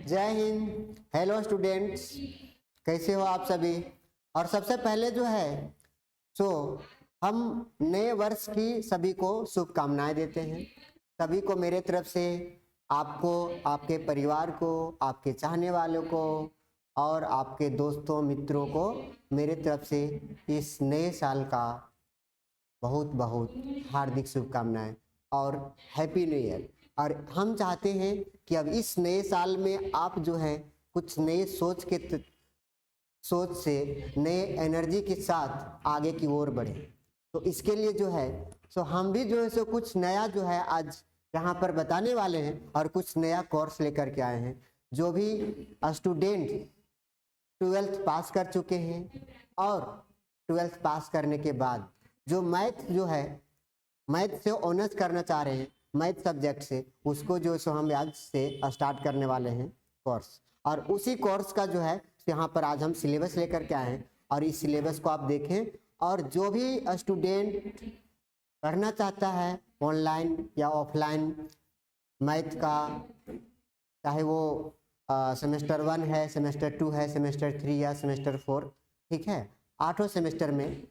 जय Hind. Hello students, कैसे हो आप सभी। और सबसे पहले जो है सो हम नए वर्ष की सभी को शुभकामनाएं देते हैं। सभी को मेरे तरफ से, आपको, आपके परिवार को, आपके चाहने वालों को और आपके दोस्तों मित्रों को मेरे तरफ से इस नए साल का बहुत बहुत हार्दिक शुभकामनाएं और हैप्पी न्यू ईयर। और हम चाहते हैं कि अब इस नए साल में आप जो है कुछ नए सोच से, नए एनर्जी के साथ आगे की ओर बढ़े। तो इसके लिए जो है सो हम भी जो है सो कुछ नया जो है आज यहाँ पर बताने वाले हैं और कुछ नया कोर्स लेकर के आए हैं। जो भी स्टूडेंट 12th पास कर चुके हैं और 12th पास करने के बाद जो मैथ जो है, मैथ से ऑनर्स करना चाह रहे हैं, मैथ सब्जेक्ट से, उसको जो सो हम आज से स्टार्ट करने वाले हैं कोर्स। और उसी कोर्स का जो है यहाँ पर आज हम सिलेबस लेकर के आए हैं और इस सिलेबस को आप देखें। और जो भी स्टूडेंट पढ़ना चाहता है ऑनलाइन या ऑफलाइन मैथ का, चाहे वो सेमेस्टर 1 है, सेमेस्टर 2 है, सेमेस्टर 3 या सेमेस्टर 4, ठीक है, 8 सेमेस्टर में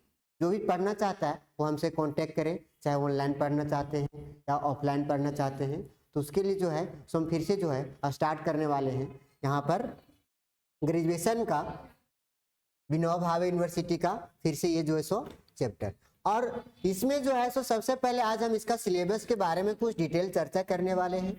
जो भी पढ़ना चाहता है वो हमसे कांटेक्ट करें। चाहे ऑनलाइन पढ़ना चाहते हैं या ऑफलाइन पढ़ना चाहते हैं, तो उसके लिए जो है सो हम फिर से जो है स्टार्ट करने वाले हैं यहाँ पर ग्रेजुएशन का, विनोबा भावे यूनिवर्सिटी का फिर से ये जो है सो चैप्टर। और इसमें जो है सो सबसे पहले आज हम इसका सिलेबस के बारे में कुछ डिटेल चर्चा करने वाले हैं।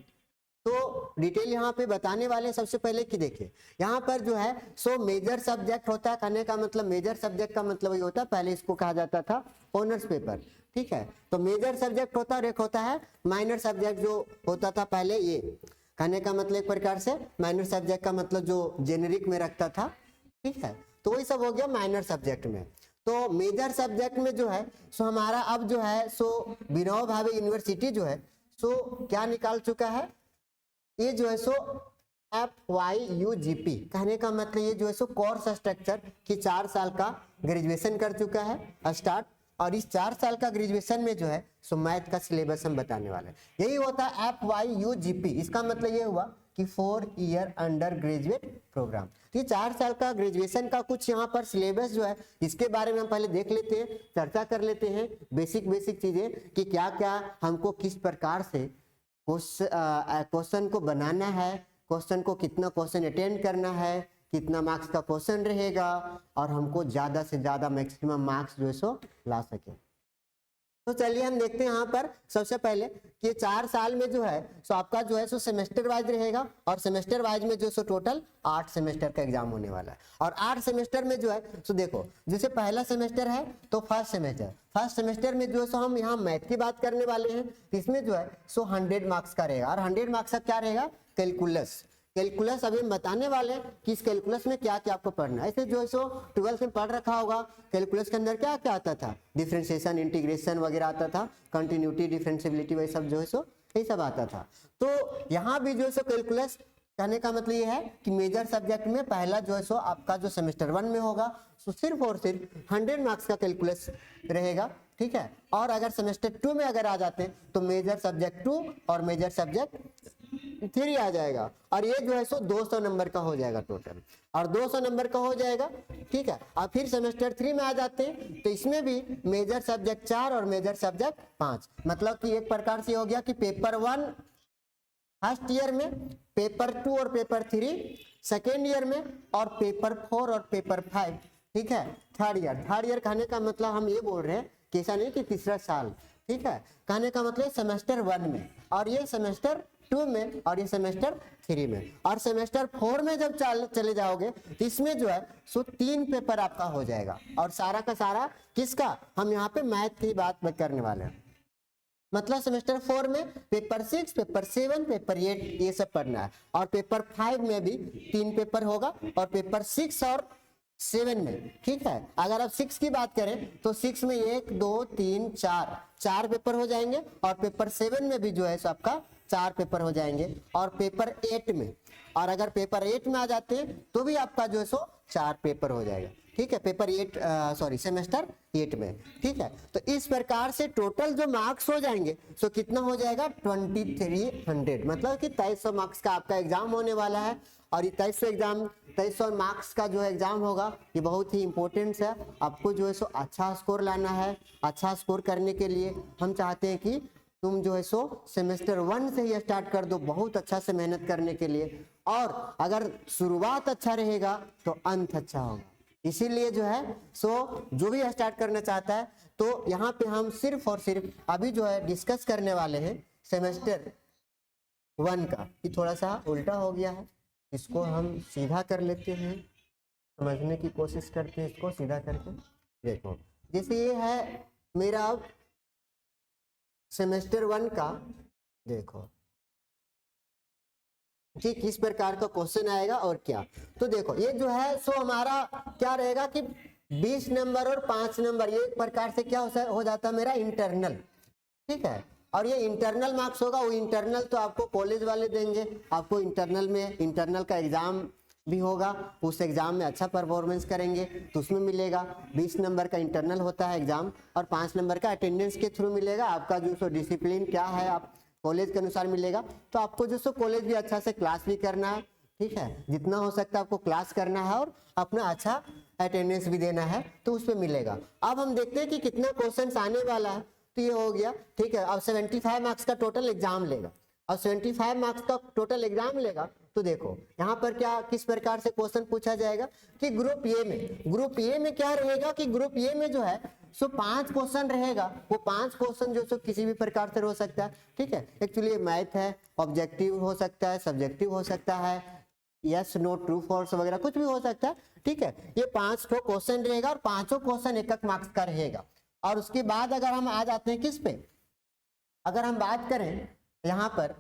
तो डिटेल यहाँ पे बताने वाले हैं। सबसे पहले कि देखिए यहाँ पर जो है सो मेजर सब्जेक्ट होता है। कहने का मतलब मेजर सब्जेक्ट का मतलब ये होता है, पहले इसको कहा जाता था ऑनर्स पेपर, ठीक है। तो मेजर सब्जेक्ट होता है और एक होता है माइनर सब्जेक्ट जो होता था पहले। ये कहने का मतलब एक प्रकार से माइनर सब्जेक्ट का मतलब जो जेनेरिक में रखता था, ठीक है। तो वही सब हो गया माइनर सब्जेक्ट में। तो मेजर सब्जेक्ट में जो है सो हमारा अब जो है सो विनोबा भावे यूनिवर्सिटी जो है सो क्या निकाल चुका है, ये जो है सो FYUGP, कहने का मतलब ये जो है सो कोर्स स्ट्रक्चर की 4 साल का ग्रेजुएशन कर चुका है स्टार्ट। और इस 4 साल का ग्रेजुएशन में जो है सो मैथ का सिलेबस हम बताने वाले हैं। यही होता है FYUGP। इसका मतलब ये हुआ कि 4 ईयर अंडर ग्रेजुएट प्रोग्राम। तो ये 4 साल का ग्रेजुएशन का कुछ यहाँ पर सिलेबस जो है इसके बारे में हम पहले देख लेते हैं, चर्चा कर लेते हैं बेसिक चीजें कि क्या क्या हमको किस प्रकार से क्वेश्चन को बनाना है, क्वेश्चन को कितना क्वेश्चन अटेंड करना है, कितना मार्क्स का क्वेश्चन रहेगा और हमको ज्यादा से ज्यादा मैक्सिमम मार्क्स जो है सो ला सके। तो चलिए हम देखते हैं यहाँ पर सबसे पहले कि 4 साल में जो है सो आपका जो है सो सेमेस्टर वाइज रहेगा और सेमेस्टर वाइज में जो सो टोटल 8 सेमेस्टर का एग्जाम होने वाला है। और 8 सेमेस्टर में जो है सो देखो, जैसे पहला सेमेस्टर है तो फर्स्ट सेमेस्टर में जो है सो हम यहाँ मैथ की बात करने वाले हैं। इसमें जो है सो 100 मार्क्स का रहेगा और 100 मार्क्स का क्या रहेगा, कैलकुलस अभी हम बताने वाले हैं कि इस कैलकुलस में क्या क्या आपको पढ़ना है। ऐसे जो है सो 12th में पढ़ रखा होगा कैलकुलस के अंदर क्या क्या आता था, डिफरेंशिएशन, इंटीग्रेशन वगैरह आता था, कंटिन्यूटी, डिफरेंशिएबिलिटी, वही सब जो है सो यही सब आता था। तो यहाँ भी जो है सो कैलकुलस, कहने का मतलब ये है कि मेजर सब्जेक्ट में पहला जो है सो आपका जो सेमेस्टर 1 में होगा सो सिर्फ और सिर्फ 100 मार्क्स का कैलकुलस रहेगा, ठीक है। और अगर सेमेस्टर 2 में अगर आ जाते हैं तो मेजर सब्जेक्ट 2 और मेजर सब्जेक्ट 3 आ जाएगा और ये जो है सो 200 नंबर का हो जाएगा टोटल, और 200 नंबर का हो जाएगा, ठीक है। और फिर सेमेस्टर 3 में आ जाते हैं तो इसमें भी मेजर सब्जेक्ट 4 और मेजर सब्जेक्ट 5, मतलब कि एक प्रकार से हो गया कि पेपर 1 फर्स्ट ईयर में, पेपर 2 और पेपर 3 सेकेंड ईयर में, और पेपर 4 और पेपर 5, ठीक है, थर्ड ईयर। कहने का मतलब हम ये बोल रहे हैं कि ऐसा नहीं कि तीसरा साल, ठीक है। कहने का मतलब सेमेस्टर 1 में और ये सेमेस्टर 2 में और ये सेमेस्टर 3 में। और सेमेस्टर 4 में जब चले जाओगे तो इसमें जो है सो 3 पेपर आपका हो जाएगा और सारा का सारा किसका, हम यहाँ पे मैथ की बात करने वाले हैं। मतलब सेमेस्टर 4 में पेपर 6, पेपर 7, पेपर 8 ये सब पढ़ना है और पेपर 5 में भी 3 पेपर होगा और पेपर 6 और 7 में, ठीक है। अगर आप 6 की बात करें तो 6 में 1 2 3 4 पेपर हो जाएंगे और पेपर 7 में भी जो है सो आपका 4 पेपर हो जाएंगे और पेपर 8 में, और अगर पेपर 8 में आ जाते हैं तो भी आपका जो है सो 4 पेपर हो जाएगा। ठीक है, पेपर 8 सॉरी सेमेस्टर 8 में, ठीक है। तो इस प्रकार से टोटल जो मार्क्स हो जाएंगे सो कितना हो जाएगा 2300, मतलब कि 2300 मार्क्स का आपका एग्जाम होने वाला है। और ये 2300 मार्क्स का जो एग्जाम होगा ये बहुत ही इंपॉर्टेंट है। आपको जो है सो अच्छा स्कोर लाना है। अच्छा स्कोर करने के लिए हम चाहते हैं कि तुम जो है सो सेमेस्टर 1 से ही स्टार्ट कर दो बहुत अच्छा से मेहनत करने के लिए। और अगर शुरुआत अच्छा रहेगा तो अंत अच्छा होगा। इसीलिए जो है सो जो भी स्टार्ट करना चाहता है तो यहाँ पे हम सिर्फ और सिर्फ अभी जो है डिस्कस करने वाले हैं सेमेस्टर 1 का। ये थोड़ा सा उल्टा हो गया है, इसको हम सीधा कर लेते हैं, समझने की कोशिश करते हैं इसको सीधा करके। देखो जैसे ये है मेरा सेमेस्टर 1 का, देखो कि किस प्रकार का क्वेश्चन आएगा और क्या। तो देखो ये जो है सो हमारा क्या रहेगा कि 20 नंबर और 5 नंबर ये एक प्रकार से क्या हो जाता है मेरा इंटरनल, ठीक है। और ये इंटरनल मार्क्स होगा, वो इंटरनल तो आपको कॉलेज वाले देंगे। आपको इंटरनल में इंटरनल का एग्जाम भी होगा, उस एग्जाम में अच्छा परफॉर्मेंस करेंगे तो उसमें मिलेगा। 20 नंबर का इंटरनल होता है एग्जाम और 5 नंबर का अटेंडेंस के थ्रू मिलेगा। आपका जो सो डिसिप्लिन क्या है आप कॉलेज के अनुसार मिलेगा। तो आपको जो सो कॉलेज भी अच्छा से क्लास भी करना है, ठीक है, जितना हो सकता है आपको क्लास करना है और अपना अच्छा अटेंडेंस भी देना है तो उस पर मिलेगा। अब हम देखते हैं कि कितना क्वेश्चन आने वाला है। तो ये हो गया, ठीक है। अब 75 मार्क्स का टोटल एग्जाम लेगा और 75 मार्क्स का टोटल एग्जाम लेगा। तो देखो यहाँ पर क्या किस प्रकार से क्वेश्चन पूछा जाएगा कि ग्रुप ए में क्या रहेगा कि ग्रुप ए में जो है सो 5 क्वेश्चन रहेगा। वो 5 क्वेश्चन जो सो किसी भी प्रकार से हो सकता है, ठीक है। एक्चुअली मैथ है, ऑब्जेक्टिव हो सकता है, सब्जेक्टिव हो सकता है, यस नो ट्रू फॉल्स वगैरह कुछ भी हो सकता है, ठीक है। ये 5 क्वेश्चन रहेगा और 5 क्वेश्चन 1 मार्क्स का रहेगा। और उसके बाद अगर हम आ जाते हैं किस पे, अगर हम बात करें यहाँ पर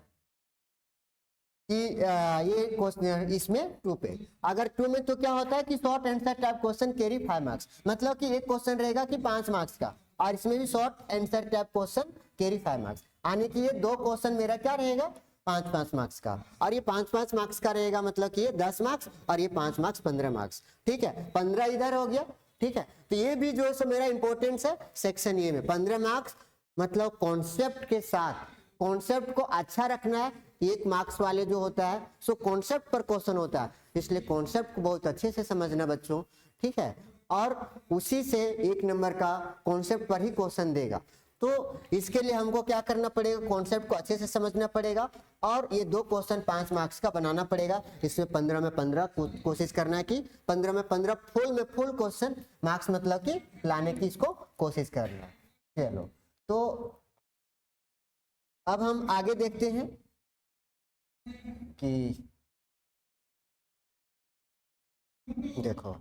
कि ये क्वेश्चन इसमें 2 पे, अगर 2 में तो क्या होता है कि short answer type question carry 5 marks, मतलब कि एक क्वेश्चन रहेगा कि 5 मार्क्स का और इसमें भी short answer type question carry 5 marks, यानी कि ये 2 क्वेश्चन मेरा क्या रहेगा 5-5 मार्क्स का। और ये 5-5 मार्क्स का रहेगा, मतलब कि ये 10 मार्क्स और ये 5 मार्क्स 15 मार्क्स, ठीक है। 15 इधर हो गया, ठीक है। तो ये भी जो है मेरा इंपॉर्टेंस है सेक्शन ए में 15 मार्क्स, मतलब कॉन्सेप्ट के साथ, कॉन्सेप्ट को अच्छा रखना है। 1 मार्क्स वाले जो होता है सो कॉन्सेप्ट पर क्वेश्चन होता है, इसलिए कॉन्सेप्ट को बहुत अच्छे से समझना बच्चों, ठीक है। और उसी से 1 नंबर का कॉन्सेप्ट पर ही क्वेश्चन देगा। तो इसके लिए हमको क्या करना पड़ेगा, कॉन्सेप्ट को अच्छे से समझना पड़ेगा और ये 2 क्वेश्चन 5 मार्क्स का बनाना पड़ेगा। इसमें 15 में 15 कोशिश करना है कि 15 में 15 फुल क्वेश्चन मार्क्स मतलब कि लाने की इसको कोशिश करना है। चलो तो अब हम आगे देखते हैं कि देखो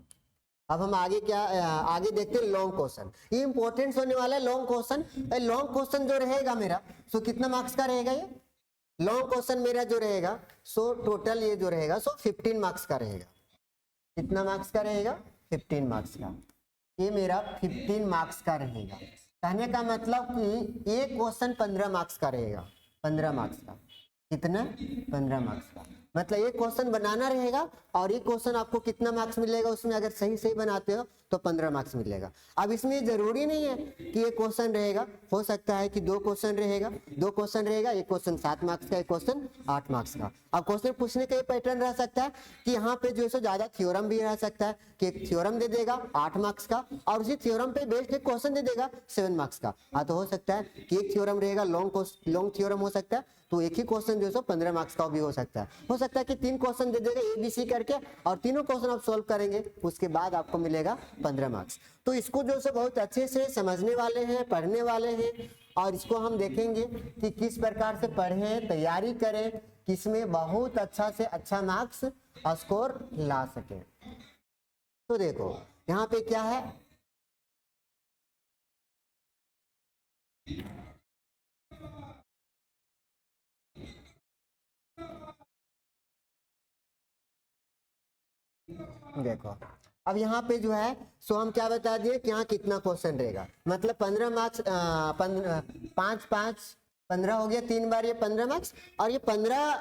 अब हम आगे क्या आगे देखते हैं लॉन्ग क्वेश्चन। ये इंपॉर्टेंट होने वाला है लॉन्ग क्वेश्चन। लॉन्ग क्वेश्चन जो रहेगा मेरा सो कितना मार्क्स का रहेगा, ये लॉन्ग क्वेश्चन मेरा जो रहेगा सो टोटल ये जो रहेगा सो 15 मार्क्स का रहेगा। कितना मार्क्स का रहेगा 15 मार्क्स का, ये मेरा 15 मार्क्स का रहेगा। कहने का मतलब कि एक क्वेश्चन 15 मार्क्स का रहेगा, 15 मार्क्स का, कितना 15 मार्क्स का, मतलब एक क्वेश्चन बनाना रहेगा और एक क्वेश्चन आपको कितना मार्क्स मिलेगा उसमें, अगर सही सही बनाते हो तो 15 मार्क्स मिलेगा। अब इसमें जरूरी नहीं है कि एक क्वेश्चन रहेगा, हो सकता है कि 2 क्वेश्चन रहेगा, 2 क्वेश्चन रहेगा, एक क्वेश्चन 7 मार्क्स का, एक क्वेश्चन 8 मार्क्स का। अब क्वेश्चन पूछने का ये पैटर्न रह सकता है कि यहाँ पे जो है ज्यादा थ्योरम भी रह सकता है कि एक थ्योरम दे देगा 8 मार्क्स का और उसी थ्योरम पे बेस्ड एक क्वेश्चन दे देगा 7 मार्क्स का। तो हो सकता है कि एक थ्योरम रहेगा लॉन्ग थ्योरम हो सकता है, तो एक ही क्वेश्चन जो है 15 मार्क्स का भी हो सकता है। हो सकता है कि 3 क्वेश्चन दे देगा ABC करके और तीनों क्वेश्चन आप सॉल्व करेंगे, उसके बाद आपको मिलेगा 15 मार्क्स। तो इसको जो है बहुत अच्छे से समझने वाले हैं, पढ़ने वाले हैं और इसको हम देखेंगे कि किस प्रकार से पढ़ें, तैयारी करें, किसमें बहुत अच्छा से अच्छा मार्क्स स्कोर ला सके। तो देखो यहाँ पे क्या है, देखो अब यहाँ पे जो है सो हम क्या बता दिए कि यहाँ कितना क्वेश्चन रहेगा, मतलब 15 मार्क्स 5 5 15 हो गया, 3 बार ये 15 मार्क्स और ये 15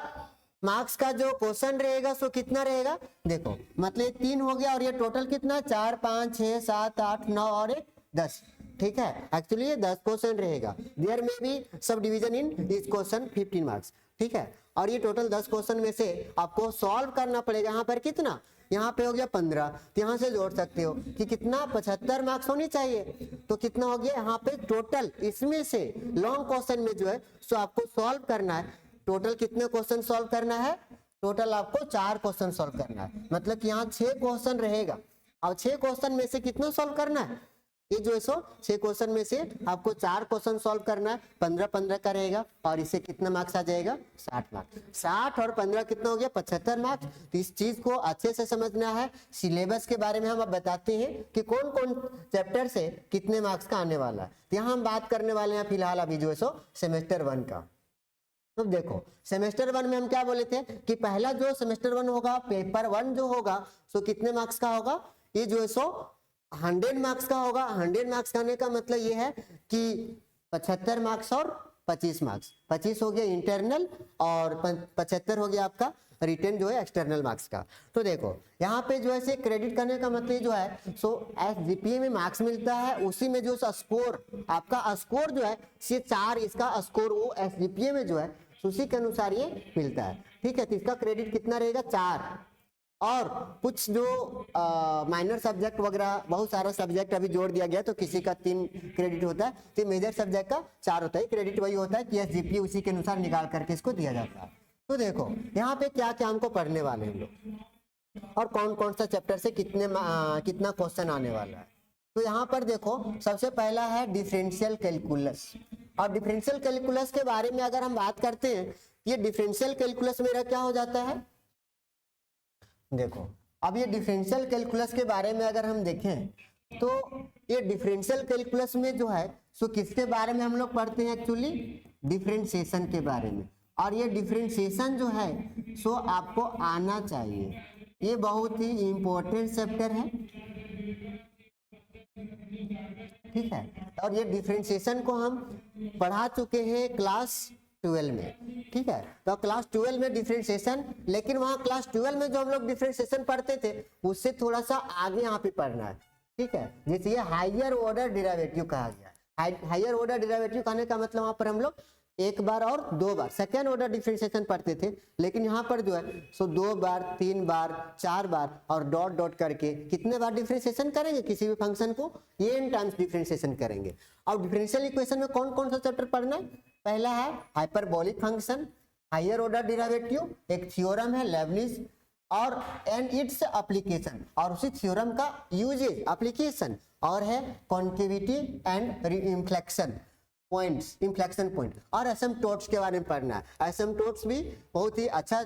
मार्क्स का जो क्वेश्चन रहेगा सो कितना रहेगा, देखो मतलब 3 हो गया और ये टोटल कितना 4 5 6 7 8 9 और 1 10, ठीक है। एक्चुअली ये 10 क्वेश्चन रहेगा, देयर में भी सब डिवीजन इन इस क्वेश्चन 15 मार्क्स, ठीक है। और ये टोटल 10 क्वेश्चन में से आपको सॉल्व करना पड़ेगा। यहाँ पर कितना, यहाँ पे हो गया 15, तो यहाँ से जोड़ सकते हो कि कितना 75 मार्क्स होनी चाहिए, तो कितना हो गया यहाँ पे टोटल, इसमें से लॉन्ग क्वेश्चन में जो है सो आपको सॉल्व करना है। टोटल कितने क्वेश्चन सॉल्व करना है, टोटल आपको 4 क्वेश्चन सॉल्व करना है, मतलब कि यहाँ 6 क्वेश्चन रहेगा और 6 क्वेश्चन में से कितना सॉल्व करना है, ये जो है सो 6 क्वेश्चन में से आपको 4 क्वेश्चन सॉल्व करना है, 15-15 का रहेगा और इससे कितना मार्क्स आ जाएगा 60 मार्क्स। 60 और 15 कितना हो गया 75 मार्क्स। तो इस चीज को अच्छे से समझना है। सिलेबस के बारे में हम अब बताते हैं कि कौन कौन चैप्टर से कितने मार्क्स का आने वाला है। तो यहाँ हम बात करने वाले हैं फिलहाल अभी जो है सो सेमेस्टर 1 का। तो देखो सेमेस्टर 1 में हम क्या बोले थे कि पहला जो सेमेस्टर 1 होगा, पेपर 1 जो होगा सो कितने मार्क्स का होगा, ये जो है सो 100 मार्क्स का होगा। 100 मार्क्स करने का मतलब ये है कि 75 मार्क्स और 25 मार्क्स, 25 हो गया इंटरनल और 75 हो गया आपका रिटर्न जो है एक्सटर्नल मार्क्स का। तो देखो यहाँ पे जो है क्रेडिट करने का मतलब जो है सो एसजीपीए में मार्क्स मिलता है, उसी में जो स्कोर आपका स्कोर जो है से 4 इसका स्कोर वो एसजीपीए में जो है उसी के अनुसार ये मिलता है, ठीक है। तो इसका क्रेडिट कितना रहेगा 4, और कुछ जो माइनर सब्जेक्ट वगैरह बहुत सारा सब्जेक्ट अभी जोड़ दिया गया तो किसी का 3 क्रेडिट होता है, तो मेजर सब्जेक्ट का 4 होता है। क्रेडिट वही होता है कि एसजीपीए उसी के अनुसार निकाल करके इसको दिया जाता है। तो देखो यहाँ पे क्या क्या हमको पढ़ने वाले हैं हम लोग और कौन कौन सा चैप्टर से कितना क्वेश्चन आने वाला है। तो यहाँ पर देखो सबसे पहला है डिफरेंशियल कैलकुलस। और डिफरेंशियल कैलकुलस के बारे में अगर हम बात करते हैं, ये डिफरेंशियल कैलकुलस मेरा क्या हो जाता है, देखो अब ये डिफरेंशियल कैलकुलस के बारे में अगर हम देखें तो ये डिफरेंशियल कैलकुलस में जो है सो किसके बारे में हम लोग पढ़ते हैं, एक्चुअली डिफरेंशिएशन के बारे में। और ये डिफरेंशिएशन जो है सो आपको आना चाहिए, ये बहुत ही इंपॉर्टेंट चैप्टर है, ठीक है। और ये डिफरेंशिएशन को हम पढ़ा चुके हैं क्लास 12 में, ठीक है। तो क्लास 12 में डिफरेंशिएशन, लेकिन वहां क्लास 12 में जो हम लोग डिफरेंशिएशन पढ़ते थे उससे थोड़ा सा आगे यहाँ पे पढ़ना है, ठीक है। जैसे ये हायर ऑर्डर डेरिवेटिव कहा गया। हायर ऑर्डर डेरिवेटिव कहने का मतलब वहां पर हम लोग 1 बार और 2 बार सेकेंड ऑर्डर डिफरेंशिएशन पढ़ते थे, लेकिन यहाँ पर जो है सो 2 बार 3 बार 4 बार और डॉट डॉट करके कितने बार डिफरेंशिएशन करेंगे किसी भी फंक्शन को, ये n टाइम्स डिफरेंशिएशन करेंगे। अब डिफरेंशियल इक्वेशन में कौन कौन सा चैप्टर पढ़ना है, पहला है hyperbolic function, higher order derivative, एक थ्योरम है लेबनिज और एंड इट्स एप्लीकेशन, और उसी थ्योरम का यूजेज एप्लीकेशन, और है concavity and inflection points, inflection point, और एसिम्पटोट्स के बारे में पढ़ना है। एसिम्पटोट्स भी बहुत ही अच्छा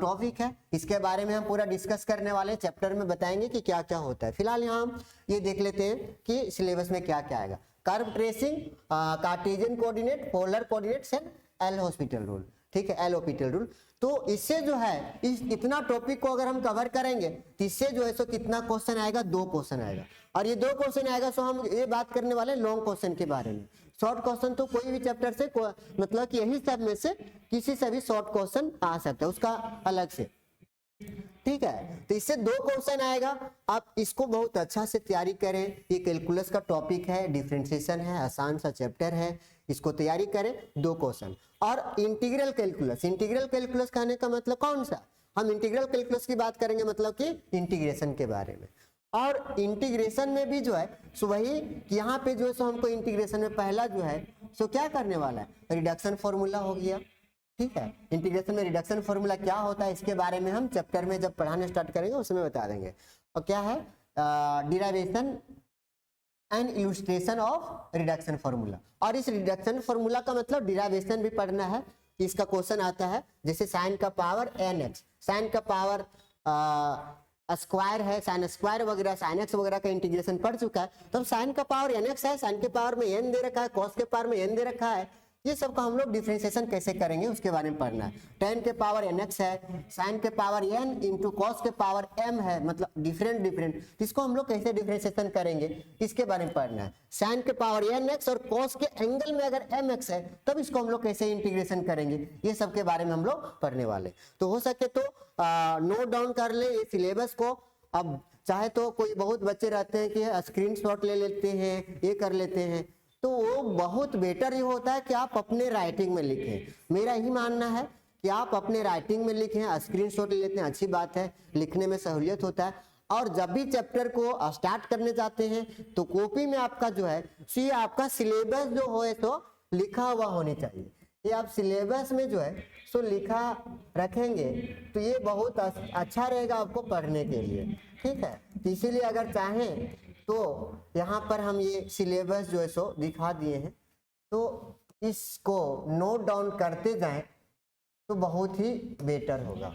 टॉपिक है, इसके बारे में हम पूरा डिस्कस करने वाले चैप्टर में बताएंगे कि क्या क्या होता है। फिलहाल यहाँ हम ये देख लेते हैं कि सिलेबस में क्या क्या आएगा। Curve tracing, Cartesian coordinate, polar coordinates and L hospital rule, ठीक है, एल हॉस्पिटल रूल। तो इससे जो है इस इतना टॉपिक को अगर हम कवर करेंगे तो इससे जो है सो कितना क्वेश्चन आएगा, 2 क्वेश्चन आएगा। और ये 2 क्वेश्चन आएगा सो हम ये बात करने वाले लॉन्ग क्वेश्चन के बारे में। शॉर्ट क्वेश्चन तो कोई भी चैप्टर से मतलब कि यही सब में से किसी से भी शॉर्ट क्वेश्चन आ सकता है उसका अलग से, ठीक है। तो इससे 2 क्वेश्चन आएगा, आप इसको बहुत अच्छा से तैयारी करें। ये कैलकुलस का टॉपिक है, डिफरेंशिएशन है, आसान सा चैप्टर है, इसको तैयारी करें। 2 क्वेश्चन। और इंटीग्रल कैलकुलस, इंटीग्रल कैलकुलस कहने का मतलब कौन सा, हम इंटीग्रल कैलकुलस की बात करेंगे मतलब कि इंटीग्रेशन के बारे में। और इंटीग्रेशन में भी जो है सो वही यहाँ पे जो है सो हमको इंटीग्रेशन में पहला जो है सो क्या करने वाला है, रिडक्शन फॉर्मूला हो गया, ठीक है। इंटीग्रेशन में रिडक्शन फॉर्मूला क्या होता है इसके बारे में हम चैप्टर में जब पढ़ाने स्टार्ट करेंगे उसमें बता देंगे। और क्या है derivation and illustration of reduction formula, और इस रिडक्शन फॉर्मूला का मतलब डिराइवेशन भी पढ़ना है। इसका क्वेश्चन आता है जैसे साइन का पावर nx, साइन का पावर स्क्वायर है, साइन स्क्वायर वगैरह, साइन एक्स वगैरह का इंटीग्रेशन पढ़ चुका है। तो साइन का पावर nx है, साइन के पावर में n दे रखा है, कॉस के पावर में n दे रखा है, ये सब का हम लोग डिफरेंशिएशन कैसे करेंगे उसके बारे में पढ़ना है। tan के पावर nx है, sin के पावर n इंटू cos के पावर m है, मतलब डिफरेंट, इसको हम लोग कैसे डिफरेंशिएशन करेंगे इसके बारे में पढ़ना है। sin के पावर nx और cos के एंगल में अगर mx है तब इसको हम लोग कैसे इंटीग्रेशन करेंगे, ये सब के बारे में हम लोग पढ़ने वाले। तो हो सके तो नोट डाउन कर ले ये सिलेबस को। अब चाहे तो कोई बहुत बच्चे रहते हैं कि स्क्रीनशॉट ले लेते हैं, ये कर लेते हैं, तो वो बहुत बेटर ये होता है कि आप अपने राइटिंग में लिखें। मेरा ही मानना है कि आप अपने राइटिंग में लिखें, स्क्रीनशॉट ले लेते हैं अच्छी बात है, लिखने में सहूलियत होता है। और जब भी चैप्टर को स्टार्ट करने जाते हैं तो कॉपी में आपका जो है ये आपका सिलेबस जो हो तो लिखा हुआ होने चाहिए। ये आप सिलेबस में जो है सो लिखा रखेंगे तो ये बहुत अच्छा रहेगा आपको पढ़ने के लिए, ठीक है। तो इसीलिए अगर चाहें तो यहाँ पर हम ये सिलेबस जो है सो दिखा दिए हैं, तो इसको नोट डाउन करते जाएं तो बहुत ही बेटर होगा,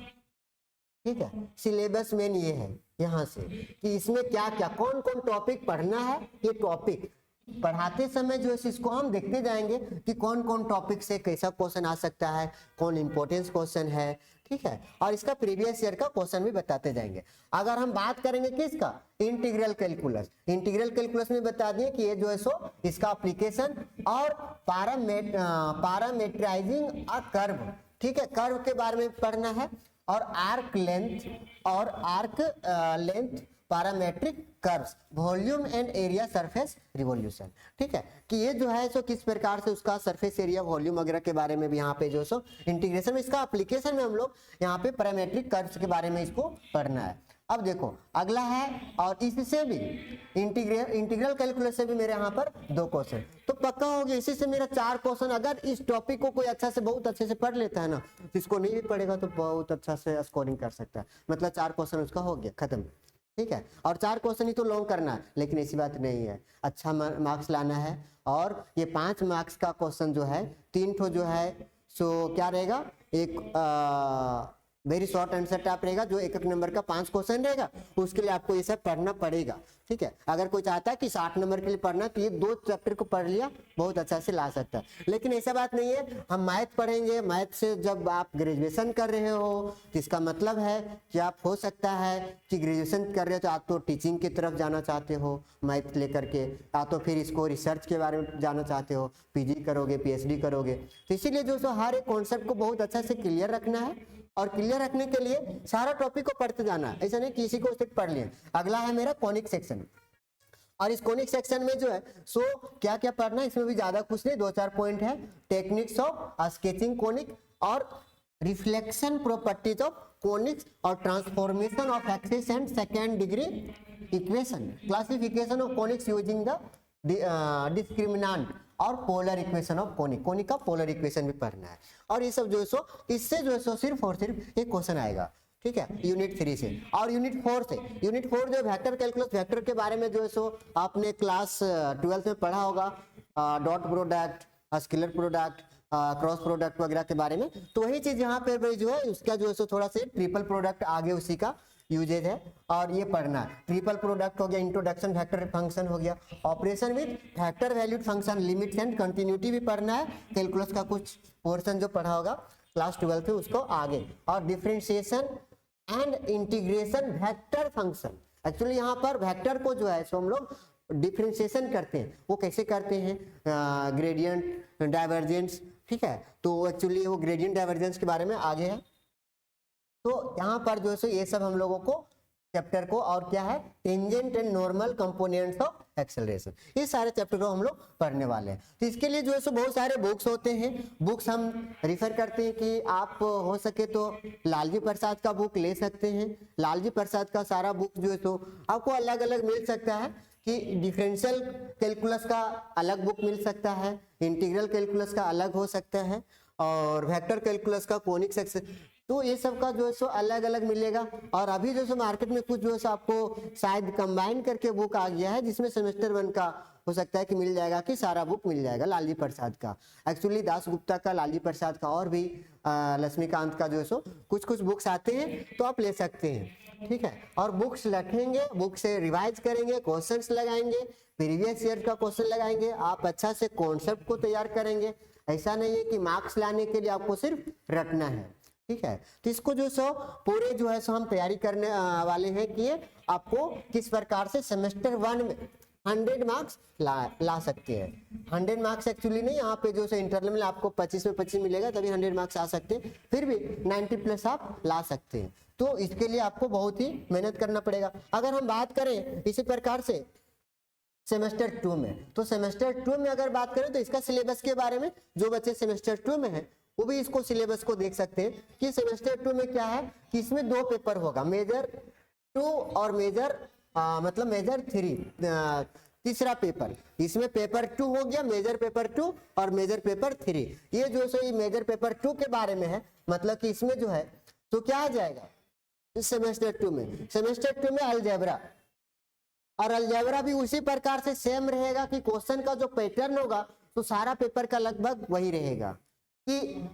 ठीक है। सिलेबस मेन ये है यहाँ से कि इसमें क्या क्या कौन कौन टॉपिक पढ़ना है। ये टॉपिक पढ़ाते समय जो है इसको हम देखते जाएंगे कि कौन कौन टॉपिक से कैसा क्वेश्चन आ सकता है, कौन इंपॉर्टेंस क्वेश्चन है, ठीक है। और इसका प्रीवियस ईयर का क्वेश्चन भी बताते जाएंगे। अगर हम बात करेंगे किसका, इंटीग्रल कैलकुलस, इंटीग्रल कैलकुलस में बता दिए कि ये जो है सो इसका एप्लीकेशन और पैरामीटराइजिंग अ कर्व, ठीक है, कर्व के बारे में पढ़ना है, और arc length parametric curves, volume and area surface revolution, ठीक है, कि ये जो है सो किस प्रकार से उसका सरफेस एरिया वॉल्यूम वगैरह के बारे में भी यहाँ पे जो सो इंटीग्रेशन में, इसका एप्लीकेशन में हम लोग यहाँ पे पैरामेट्रिक कर्व्स के बारे में इसको पढ़ना है। अब देखो अगला है, और इससे भी इंटीग्रल कैलकुलस से भी मेरे यहाँ पर 2 क्वेश्चन तो पक्का हो गया। इसी से मेरा 4 क्वेश्चन, अगर इस टॉपिक को कोई अच्छा से बहुत अच्छे से पढ़ लेता है ना, तो इसको नहीं भी पढ़ेगा तो बहुत अच्छा से स्कोरिंग कर सकता है, मतलब 4 क्वेश्चन उसका हो गया खत्म, ठीक है। और 4 क्वेश्चन ही तो लॉन्ग करना है, लेकिन ऐसी बात नहीं है, अच्छा मार्क्स लाना है। और ये 5 मार्क्स का क्वेश्चन जो है 3 ठो जो है सो क्या रहेगा, एक वेरी शॉर्ट आंसर टाइप रहेगा जो 1 नंबर का 5 क्वेश्चन रहेगा, उसके लिए आपको ये सब पढ़ना पड़ेगा, ठीक है। अगर कोई चाहता है कि 60 नंबर के लिए पढ़ना तो ये 2 चैप्टर को पढ़ लिया बहुत अच्छा से ला सकता है, लेकिन ऐसा बात नहीं है। हम मैथ पढ़ेंगे, मैथ से जब आप ग्रेजुएशन कर रहे हो तो इसका मतलब है कि आप हो सकता है कि ग्रेजुएशन कर रहे हो तो आप तो टीचिंग की तरफ जाना चाहते हो मैथ लेकर के, या तो फिर इसको रिसर्च के बारे में जाना चाहते हो, पीजी करोगे, पीएचडी करोगे, तो इसीलिए जो सो हर एक कॉन्सेप्ट को बहुत अच्छा से क्लियर रखना है। और क्लियर रखने के लिए सारा टॉपिक को पढ़ते जाना है, ऐसा नहीं किसी को सिर्फ पढ़ लिया। अगला है मेरा कॉनिक सेक्शन, और इस कॉनिक सेक्शन में जो है सो क्या क्या पढ़ना है, इसमें भी ज्यादा कुछ नहीं, 2-4 पॉइंट है। टेक्निक्स ऑफ स्केचिंग कॉनिक, और रिफ्लेक्शन प्रॉपर्टीज ऑफ कॉनिक्स, और transformation of axis and second degree equation, classification of conics using the discriminant, और polar equation of conic, conic का पोलर इक्वेशन भी पढ़ना है। और ये सब जो है सो इससे जो है सो सिर्फ और सिर्फ एक क्वेश्चन आएगा, ठीक है, यूनिट 3 से। और यूनिट 4 से, यूनिट 4 जो वेक्टर कैलकुलस, वेक्टर के बारे में जो है सो आपने क्लास 12 में पढ़ा होगा, dot product, scalar product, cross product वगैरह के बारे में, तो वही चीज यहाँ पे जो है उसका जो है सो थोड़ा से ट्रिपल प्रोडक्ट आगे उसी का यूजेज है, और ये पढ़ना है। ट्रिपल प्रोडक्ट हो गया, इंट्रोडक्शन वेक्टर फंक्शन हो गया, operation with vector valued function, limits and continuity भी पढ़ना है। कैलकुलस का कुछ पोर्शन जो पढ़ा होगा क्लास 12 में उसको आगे, और differentiation and integration vector function. Actually यहाँ पर वेक्टर को जो है सो हम लोग डिफरेंशिएशन करते हैं, वो कैसे करते हैं, ग्रेडियंट, डाइवर्जेंस, ठीक है, तो एक्चुअली वो ग्रेडियंट डाइवर्जेंस के बारे में आगे है। तो यहाँ पर जो है ये सब हम लोगों को चैप्टर को, और क्या है, tangent and normal components of acceleration, ये सारे चैप्टर को हम लोग पढ़ने वाले हैं। तो इसके लिए जो है सो बहुत सारे बुक्स होते हैं, बुक्स हम रिफर करते हैं कि आप हो सके तो लालजी प्रसाद का बुक ले सकते हैं। लालजी प्रसाद का सारा बुक जो है सो आपको अलग अलग मिल सकता है, कि डिफरेंशियल कैलकुलस का अलग बुक मिल सकता है, इंटीग्रल कैलकुलस का अलग हो सकता है, और वेक्टर कैलकुलस का कॉनिक सेक्शन, तो ये सब का जो है सो अलग अलग मिलेगा। और अभी जो सो मार्केट में कुछ जो है सो आपको शायद कंबाइन करके बुक आ गया है, जिसमें सेमेस्टर 1 का हो सकता है कि मिल जाएगा, कि सारा बुक मिल जाएगा लालजी प्रसाद का। एक्चुअली दास गुप्ता का, लालजी प्रसाद का, और भी लक्ष्मीकांत का जो है सो कुछ कुछ बुक्स आते हैं, तो आप ले सकते हैं, ठीक है। और बुक्स रखेंगे, बुक से रिवाइज करेंगे, क्वेश्चंस लगाएंगे, प्रीवियस ईयर का क्वेश्चन लगाएंगे, आप अच्छा से कॉन्सेप्ट को तैयार करेंगे, ऐसा नहीं है कि मार्क्स लाने के लिए आपको सिर्फ रटना है, ठीक है। तो इसको जो सो पूरे जो है सो हम तैयारी करने वाले हैं कि आपको किस प्रकार से सेमेस्टर 1 में 100 मार्क्स ला सकते हैं। 100 मार्क्स एक्चुअली नहीं, यहाँ पे जो है इंटरनल में आपको 25 में 25 मिलेगा तभी 100 मार्क्स आ सकते हैं, फिर भी 90+ आप ला सकते हैं। तो इसके लिए आपको बहुत ही मेहनत करना पड़ेगा। अगर हम बात करें इसी प्रकार से सेमेस्टर 2 में, तो सेमेस्टर 2 में अगर बात करें तो इसका सिलेबस के बारे में, जो बच्चे सेमेस्टर 2 में हैं वो भी इसको सिलेबस को देख सकते हैं कि सेमेस्टर 2 में क्या है कि इसमें 2 पेपर होगा, मेजर 2 और मेजर मतलब मेजर 3, तीसरा पेपर। इसमें पेपर 2 हो गया, मेजर पेपर 2 और मेजर पेपर 3। ये जो सो मेजर पेपर 2 के बारे में है, मतलब कि इसमें जो है तो क्या आ जाएगा इस सेमेस्टर 2 में, सेमेस्टर 2 में अलजेब्रा, और अलजेब्रा भी उसी प्रकार से सेम रहेगा कि क्वेश्चन का जो पैटर्न होगा तो सारा पेपर का लगभग वही रहेगा कि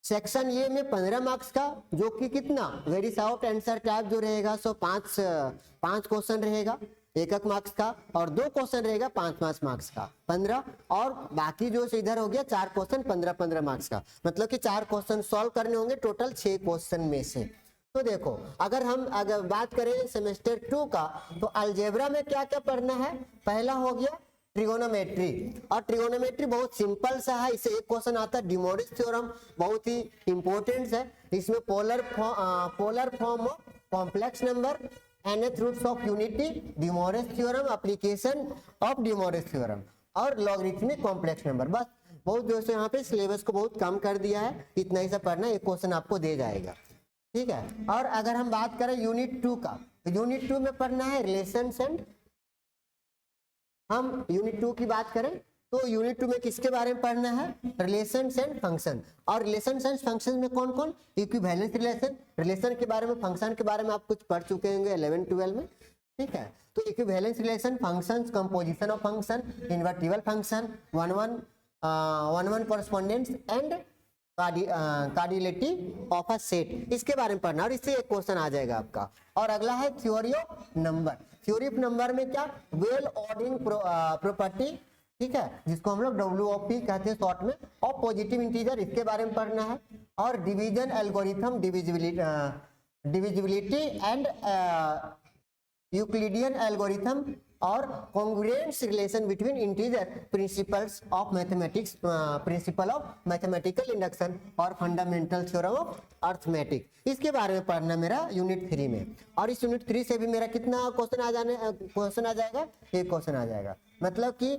सेक्शन ए में 15 मार्क्स का, जो कि कितना वेरी शॉर्ट आंसर टाइप जो रहेगा सो 5 क्वेश्चन रहेगा 1 मार्क्स का, और 2 क्वेश्चन रहेगा 5 मार्क्स का 15, और बाकी जो इधर हो गया 4 क्वेश्चन 15 मार्क्स का, मतलब कि 4 क्वेश्चन सॉल्व करने होंगे टोटल 6 क्वेश्चन में से। तो देखो अगर बात करें सेमेस्टर 2 का, तो अलजेब्रा में क्या क्या पढ़ना है, पहला हो गया ट्रिगोनोमेट्री, और ट्रिगोनोमेट्री बहुत सिंपल सा है, इससे एक क्वेश्चन आता है डिमोरिस थ्योरम, बहुत ही इंपॉर्टेंट है। इसमें polar form of complex number, nth roots of unity, De Moivre's theorem, application of De Moivre's theorem, और लॉगरिथमिक कॉम्प्लेक्स नंबर। बस बहुत जो है यहाँ पे सिलेबस को बहुत कम कर दिया है, इतना ही सा पढ़ना, एक क्वेश्चन आपको दे जाएगा, ठीक है। और अगर हम बात करें यूनिट 2 का, तो यूनिट 2 में पढ़ना है रिलेशंस एंड, हम यूनिट 2 की बात करें तो यूनिट 2 में किसके बारे में पढ़ना है, रिलेशंस एंड फंक्शन। और रिलेशंस एंड फंक्शन में कौन कौन, इक्विवेलेंस रिलेशन, रिलेशन के बारे में, फंक्शन के बारे में आप कुछ पढ़ चुके होंगे 11-12 में, ठीक है। तो equivalence relation, functions, composition of function, invertible function, 1-1 correspondence and cardinality of a set, इसके बारे में पढ़ना, और इससे एक क्वेश्चन आ जाएगा आपका। और अगला है theory of number. Theory of number में क्या, वेल ऑर्डरिंग प्रॉपर्टी, ठीक है, जिसको हम लोग WOP कहते हैं शॉर्ट में, और पॉजिटिव इंटीजर, इसके बारे में पढ़ना है। और division algorithm, divisibility and Euclidean algorithm, और congruence relation between integer, principles of mathematics, principle of mathematical induction, और फंडामेंटल थ्योरम ऑफ अर्थमेटिक, इसके बारे में पढ़ना मेरा यूनिट 3 में। और इस यूनिट 3 से भी मेरा कितना क्वेश्चन आ जाएगा, एक क्वेश्चन आ जाएगा, मतलब कि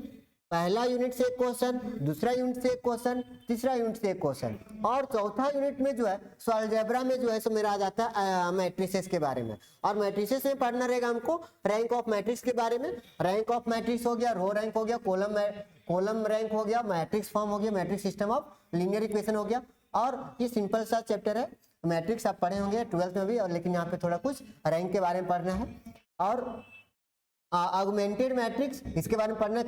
पहला यूनिट से एक क्वेश्चन, दूसरा यूनिट से एक क्वेश्चन, तीसरा यूनिट से एक क्वेश्चन, और चौथा यूनिट में जो है सो अलजेब्रा में जो है सो मेरा आ जाता है मैट्रिसेस के बारे में। और मैट्रिसेस में पढ़ना रहेगा हमको रैंक ऑफ मैट्रिक्स के बारे में। रैंक ऑफ मैट्रिक्स हो गया, रो रैंक हो गया, कॉलम रैंक हो गया, मैट्रिक्स फॉर्म हो गया, matrix system of linear equation हो गया। और ये सिंपल सा चैप्टर है, मैट्रिक्स आप पढ़े होंगे 12th में भी, और लेकिन यहाँ पे थोड़ा कुछ रैंक के बारे में पढ़ना है। और ऑगमेंटेड मैट्रिक्स, इसके बारे में पढ़ना,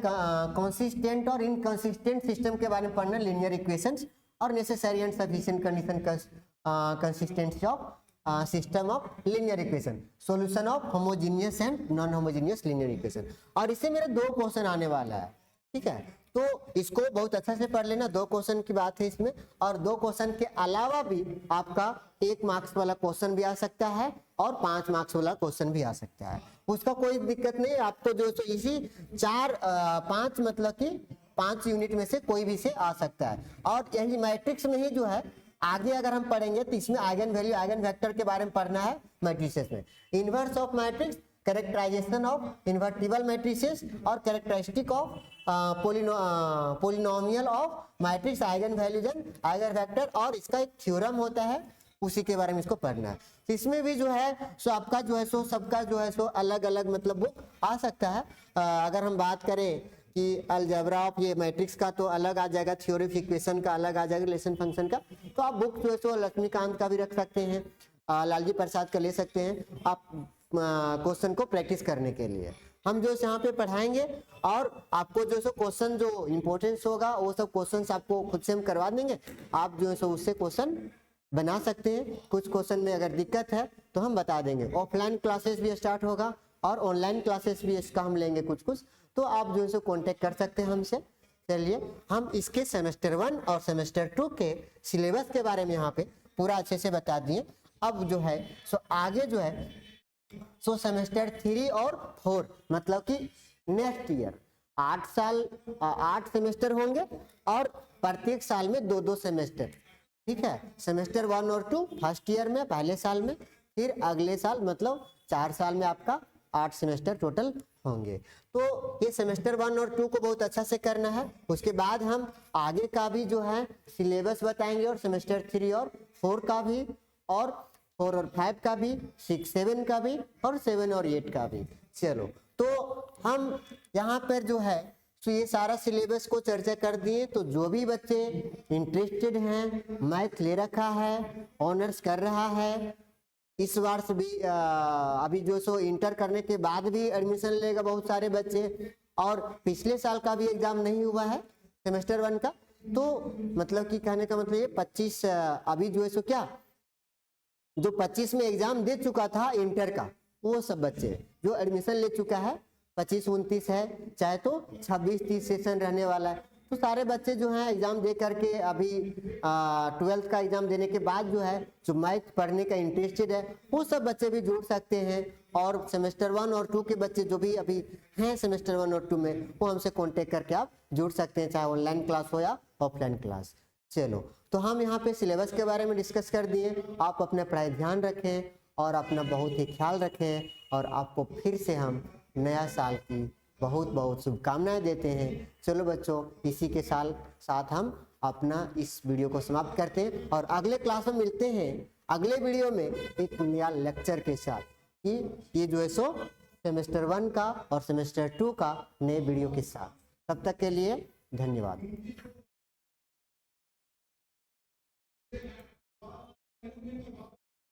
कंसिस्टेंट और इनकंसिस्टेंट सिस्टम के बारे में पढ़ना, लीनियर इक्वेशंस, और necessary and sufficient condition consistency of system of linear equation, solution of homogeneous and non homogeneous linear equation. और इससे मेरे 2 क्वेश्चन आने वाला है, ठीक है, तो इसको बहुत अच्छा से पढ़ लेना। 2 क्वेश्चन की बात है इसमें, और 2 क्वेश्चन के अलावा भी आपका 1 मार्क्स वाला क्वेश्चन भी आ सकता है, और 5 मार्क्स वाला क्वेश्चन भी आ सकता है, उसका कोई दिक्कत नहीं। आपको जो तो इसी 4-5 मतलब कि 5 यूनिट में से कोई भी से आ सकता है। और यही मैट्रिक्स में ही जो है आगे अगर हम पढ़ेंगे तो इसमें आइगन वैल्यू, आइगन वेक्टर के बारे में पढ़ना है मैट्रिसेस में, inverse of matrix, characterisation of invertible matrices, और characteristic of polynomial of matrix, eigen values and eigen vector, और इसका एक थ्योरम होता है, उसी के बारे में इसको पढ़ना है। तो इसमें भी जो है सो आपका जो है सो सबका जो है सो अलग अलग मतलब बुक आ सकता है। अगर हम बात करें कि अलजेब्रा ऑफ ये मैट्रिक्स का तो अलग आ जाएगा, थ्योरी ऑफ इक्वेशन का अलग आ जाएगा, रिलेशन फंक्शन का, तो आप बुक जो है सो लक्ष्मीकांत का भी रख सकते हैं, लालजी प्रसाद का ले सकते हैं आप क्वेश्चन को प्रैक्टिस करने के लिए। हम जो यहाँ पे पढ़ाएंगे, और आपको जो सो क्वेश्चन जो इंपॉर्टेंस होगा वो सब क्वेश्चन आपको खुद से हम करवा देंगे, आप जो है सो उससे क्वेश्चन बना सकते हैं। कुछ क्वेश्चन में अगर दिक्कत है तो हम बता देंगे। ऑफलाइन क्लासेस भी स्टार्ट होगा, और ऑनलाइन क्लासेस भी इसका हम लेंगे कुछ, तो आप जो है सो कांटेक्ट कर सकते हैं हमसे। चलिए हम इसके सेमेस्टर 1 और सेमेस्टर 2 के सिलेबस के बारे में यहाँ पे पूरा अच्छे से बता दिए। अब जो है सो आगे जो है सो सेमेस्टर 3 और 4 मतलब कि नेक्स्ट ईयर 8 सेमेस्टर होंगे और प्रत्येक साल में 2-2 सेमेस्टर, ठीक है। सेमेस्टर 1 और 2 फर्स्ट ईयर में पहले साल में, फिर अगले साल मतलब 4 साल में आपका 8 सेमेस्टर टोटल होंगे। तो ये सेमेस्टर 1 और 2 को बहुत अच्छा से करना है। उसके बाद हम आगे का भी जो है सिलेबस बताएंगे और सेमेस्टर 3 और 4 का भी, और 4 और 5 का भी, 6, 7 का भी, और 7 और 8 का भी। चलो तो हम यहाँ पर जो है तो ये सारा सिलेबस को चर्चा कर दिए। तो जो भी बच्चे इंटरेस्टेड हैं, मैथ ले रखा है, ऑनर्स कर रहा है, इस वर्ष भी अभी जो सो इंटर करने के बाद भी एडमिशन लेगा बहुत सारे बच्चे, और पिछले साल का भी एग्जाम नहीं हुआ है सेमेस्टर 1 का, तो मतलब कि कहने का मतलब ये 25 अभी जो है सो क्या जो 25 में एग्जाम दे चुका था इंटर का, वो सब बच्चे जो एडमिशन ले चुका है, 25-29 है, चाहे तो 26-30 सेशन रहने वाला है, तो सारे बच्चे जो हैं एग्जाम दे करके अभी 12th का एग्जाम देने के बाद जो है जो मैथ पढ़ने का इंटरेस्टेड है वो सब बच्चे भी जुड़ सकते हैं। और सेमेस्टर 1 और 2 के बच्चे जो भी अभी हैं सेमेस्टर 1 और 2 में, वो हमसे कांटेक्ट करके आप जुड़ सकते हैं, चाहे ऑनलाइन क्लास हो या ऑफलाइन क्लास। चलो तो हम यहाँ पे सिलेबस के बारे में डिस्कस कर दिए। आप अपना पढ़ाई ध्यान रखें और अपना बहुत ही ख्याल रखें, और आपको फिर से हम नया साल की बहुत बहुत शुभकामनाएं देते हैं। चलो बच्चों, इसी के साथ हम अपना इस वीडियो को समाप्त करते हैं और अगले क्लास में मिलते हैं अगले वीडियो में एक नया लेक्चर के साथ, कि ये जो है सो सेमेस्टर 1 का और सेमेस्टर 2 का नए वीडियो के साथ। तब तक के लिए धन्यवाद।